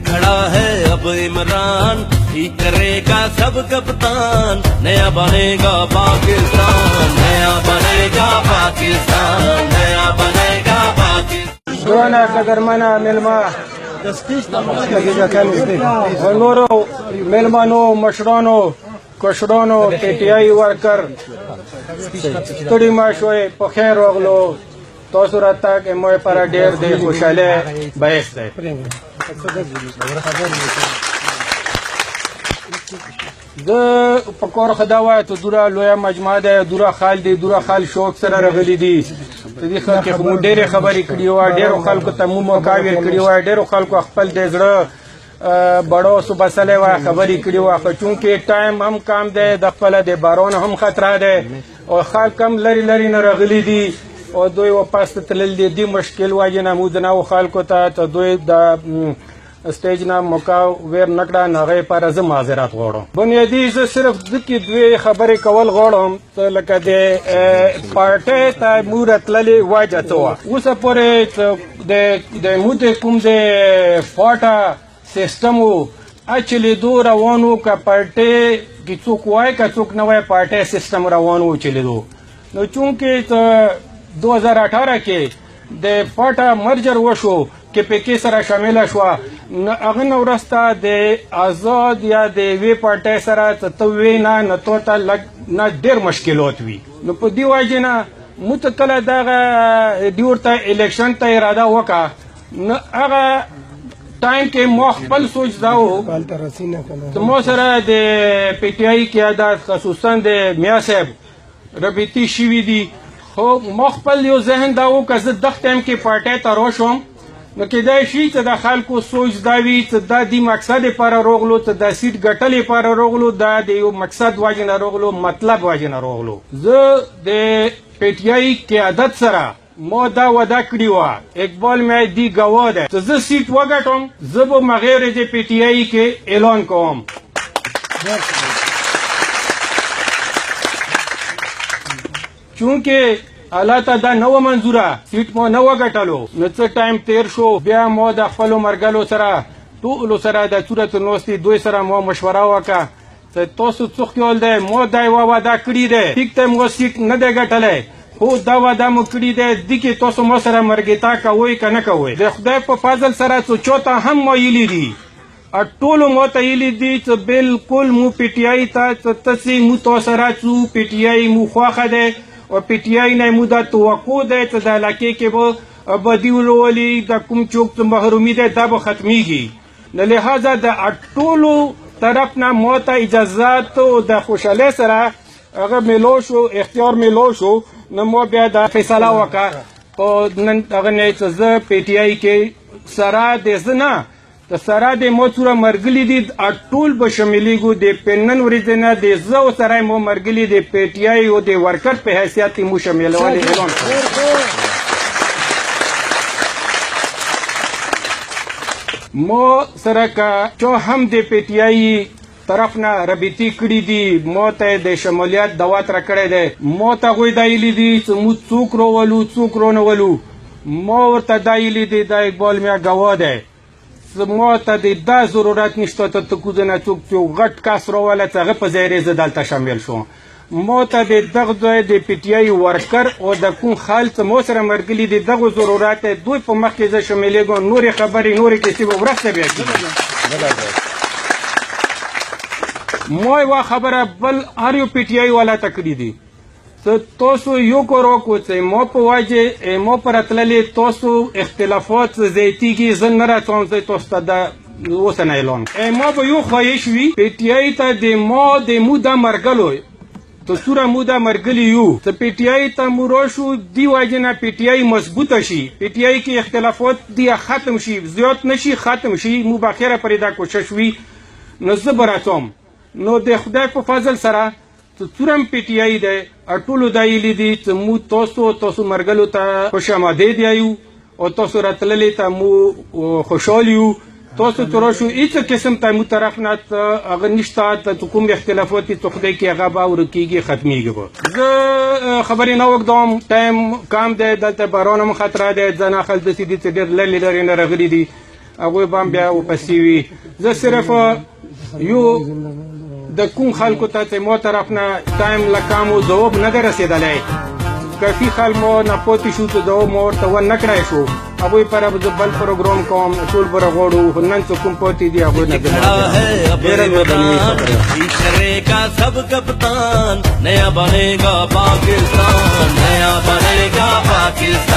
खड़ा है अब इमरान, ही करेगा सब कप्तान, नया बनेगा पाकिस्तान, नया बनेगा पाकिस्तान, नया बनेगा Pakistan. Durana kadarmana melma noro melmano mashrono koshrono PTI worker studi ma shoy po khair oglo to surata ke moy para der de khushale baes de د پکور خداوه ته دوره لویه مجمع ده دوره خال دی دوره خال شوق سره راغلي دي د دې خلک خو ډېرې خبرې کړي وه ډېرو خلکو ته مو موقع ورکړې وه ډېرو خلکو خپل د زړه بړو صوبسلی وه خبرې کړي وه خو چونکې ټایم هم کم دی د خپله د باران هم خطره دی او خلک هم لرې لرې نه راغلي دي او دوی واپس ته تلل دي دې مشکل وجې نه موږ د نوو خلکو ته دوی د स्टेज ना मौका वेर नकड़ा नगे पर अज माजरात غواړم بنیادی زه صرف دکی دوی خبرې کول غواړم ته لکه د پارټي ته مورتللې واجه توا اوس پورې د موت کوم د فاټا سیستم اچلی دو روانو کا پارټي کی څوک وای کا څوک نه وای پارټي سیستم روانو چلی دو نو چونکې 2018 کې د فاټا مرجر وشو کې پکې سره شامل شو هغه نو ورسته د آزاد یا د وی پارټي سره تطوی نه تو ته لګ نه ډېر مشکلات وي نو په دی وجه نه متکله دغه ډیورته الیکشن ته اراده وکړه نو هغه ټایم کې مو خپل سوچ داو مو سره د پی ټی آی قیادت خصوصا د میا صاحب ربطي شوي دي خو مو خپل یو ذهن داو که زه دغه ټایم کې پارټي ته راشم نو کېدای شي چې د خلکو سوچ دا وي چې دا د مقصد لپاره روغلو ته د سیټ ګټلې لپاره روغلو دا د یو مقصد وجې نه روغلو مطلب وجې نه روغلو زه د پی ټی آی قیادت سره مو دا وعده کړې وه اقبال مې دی ګواه دی چې زه سیټ وګټم زه به مغیر د پی ټی آی کې اعلان کوم چونکې الله ته دا نو منظوره سیټ مو نه وګټلو نو څه ټایم تیر شو بیا مو د خپلو مرګلو سره ټولو سره د صورت نوستي دوی سره مو مشوره وکړه چې تاسو څه خیال دی مو دا یوه وعده کړې دی ټیک ته مو سیټ نه دی ګټلی خو دا وعده مو کړې دی دې کې تاسو مو سره مرګتا کوئ که نه کوئ د خدای په فضل سره څو چوته هم ویلي دي ټولو مو ته ویلي دي چې بالکل مو پی ټی آی ته تاسې مو تاسو سره څو پی ټی آی مو خوښه دی او پی ټی آی نه مو دا توقع دی چې د علاقې کې به ابدي ولولي د کوم چوک څخه محرومي دی دا به ختمیږي نو لهذا د ټولو طرف نه مو ته اجازات او د خوشحالۍ سره هغه میلو شو اختیار میلو شو نو مو بیا دا فیصله وکړه په نن هغه نه چې زه پی ټی آی کې سره د زه نه د سره د مو سره مرګلي دي ټول به شاملیږو د پنن ورځې نه د زه او سره مو مرګلي د پی ټی آی او د ورکر په حیثیت مو شاملول اعلان مو سره کا جو هم د پی ټی آی طرف نه ربطي کړي دي مو ته د شمولیت دعوت را کړی دی مو ته غوی دایلی دي چې مو څوک رولو څوک رونولو مو ورته دایلی دي د اقبال میا ګواه دی مو ته د دا ضرورت نشته ته کوزه نه څوک چې غټ کس راوله چې هغه په ځای زه دلته شامل شوم مو ته د دغه ځای د پی ټی آی ورکر او د کوم خال چې مو سره مرګلي دي دغه ضرورت دوی په مخ کې زه شاملېږم نورې خبرې نورې کیسې به وروسته بیا کېږي مو یوه خبره بل هر یو پی ټی آی والا ته کړي دي تاسو یو کار وکړئ مو په وجه مو پر اتللې تاسو اختلافات زیاتیږي زه نه راځم چې تاسو ته دا اوس نه اعلان مو به یو خواهش وي پی ټی آی ته د مو دا مرګلو ته سوره مو دا مرګلی یو ته پی ټی آی ته مو راشو دی وجه نه پی ټی آی مضبوطه شي پی ټی آی کې اختلافات دی ختم شي زیات نشي ختم شي مو بخیره پرې دا کوشش وي نو زه به راځم نو د خدای په فضل سره څورم پی ټی آی دی ټولو دا ویلي دي چې مو تاسو مرګلو ته خوش آمدید یایو او تاسو راتللې ته مو خوشحال یو تاسو تر اوسه هیڅ قسم ته مو طرف نه هغه نشته ته کوم اختلافات ته خدای کې هغه به ورکیږي ختمیږي به زه خبرې نه وکړم ټایم کم دی دلته باران هم خطره دی ځنه خلک داسې دي چې ډېر لرې لرې نه راغلي دي هغوی به هم بیا واپسې وي زه صرف یو د کوم خلکو ته چې مو طرف نه ټایم له کم ځواب نه دی رسېدلی کافي خلک مو نه پاتې شو چې ځواب مو ورته ونه کړی شو هغوی پر زه بل پروګرام کوم ټول به راغواړو نن چې کوم پاتې دي هغوی نه खड़ा है अब इमरान ही करेगा सब कप्तान नया बनेगा पाकिस्तान नया बनेगा पाकिस्तान